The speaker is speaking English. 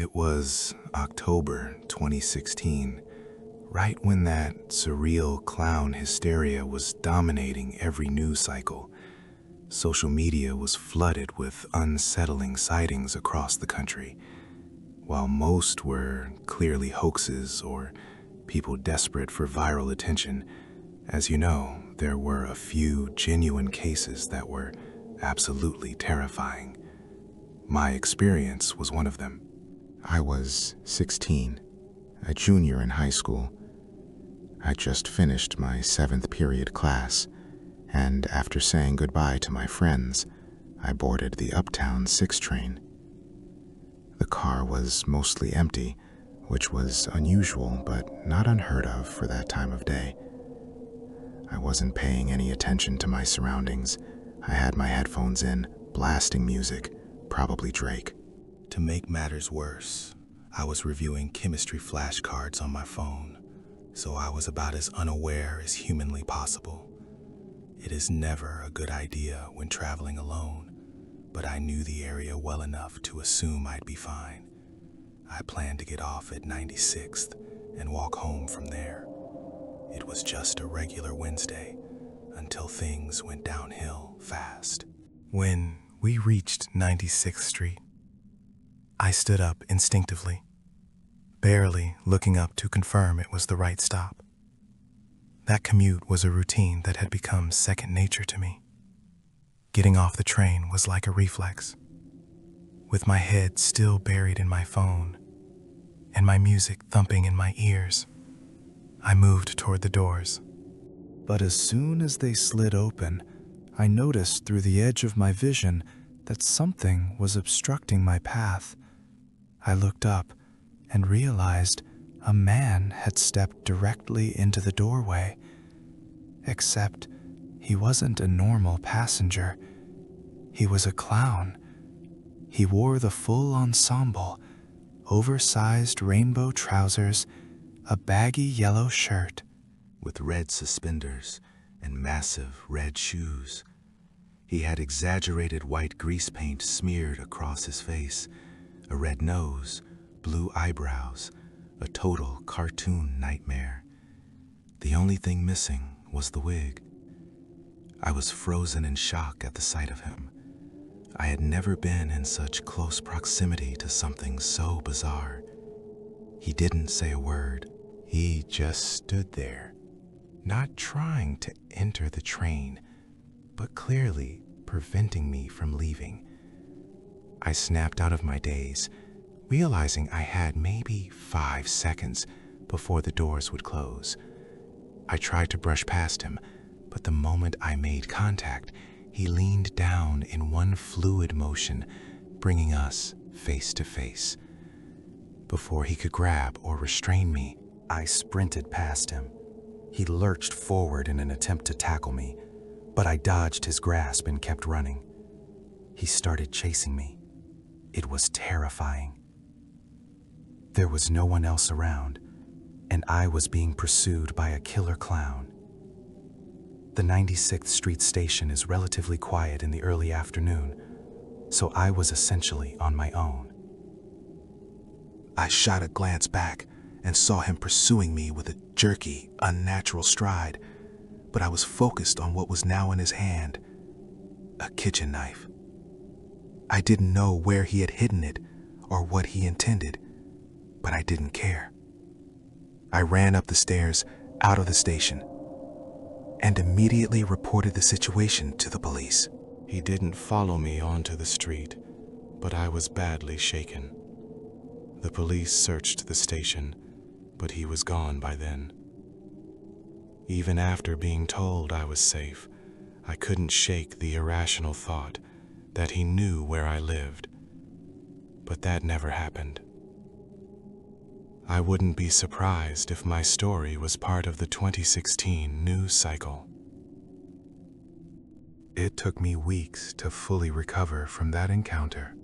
It was October 2016, right when that surreal clown hysteria was dominating every news cycle. Social media was flooded with unsettling sightings across the country. While most were clearly hoaxes or people desperate for viral attention, as you know, there were a few genuine cases that were absolutely terrifying. My experience was one of them. I was 16, a junior in high school. I just finished my 7th period class, and after saying goodbye to my friends, I boarded the Uptown 6 train. The car was mostly empty, which was unusual but not unheard of for that time of day. I wasn't paying any attention to my surroundings. I had my headphones in, blasting music, probably Drake. To make matters worse, I was reviewing chemistry flashcards on my phone, so I was about as unaware as humanly possible. It is never a good idea when traveling alone, but I knew the area well enough to assume I'd be fine. I planned to get off at 96th and walk home from there. It was just a regular Wednesday until things went downhill fast. When we reached 96th Street, I stood up instinctively, barely looking up to confirm it was the right stop. That commute was a routine that had become second nature to me. Getting off the train was like a reflex. With my head still buried in my phone and my music thumping in my ears, I moved toward the doors. But as soon as they slid open, I noticed through the edge of my vision that something was obstructing my path. I looked up and realized a man had stepped directly into the doorway. Except he wasn't a normal passenger. He was a clown. He wore the full ensemble, oversized rainbow trousers, a baggy yellow shirt, with red suspenders and massive red shoes. He had exaggerated white grease paint smeared across his face, a red nose, blue eyebrows, a total cartoon nightmare. The only thing missing was the wig. I was frozen in shock at the sight of him. I had never been in such close proximity to something so bizarre. He didn't say a word. He just stood there, not trying to enter the train, but clearly preventing me from leaving. I snapped out of my daze, realizing I had maybe 5 seconds before the doors would close. I tried to brush past him, but the moment I made contact, he leaned down in one fluid motion, bringing us face to face. Before he could grab or restrain me, I sprinted past him. He lurched forward in an attempt to tackle me, but I dodged his grasp and kept running. He started chasing me. It was terrifying. There was no one else around, and I was being pursued by a killer clown. The 96th Street station is relatively quiet in the early afternoon, so I was essentially on my own. I shot a glance back and saw him pursuing me with a jerky, unnatural stride, but I was focused on what was now in his hand, a kitchen knife. I didn't know where he had hidden it or what he intended, but I didn't care. I ran up the stairs, out of the station, and immediately reported the situation to the police. He didn't follow me onto the street, but I was badly shaken. The police searched the station, but he was gone by then. Even after being told I was safe, I couldn't shake the irrational thought that he knew where I lived. But that never happened. I wouldn't be surprised if my story was part of the 2016 news cycle. It took me weeks to fully recover from that encounter.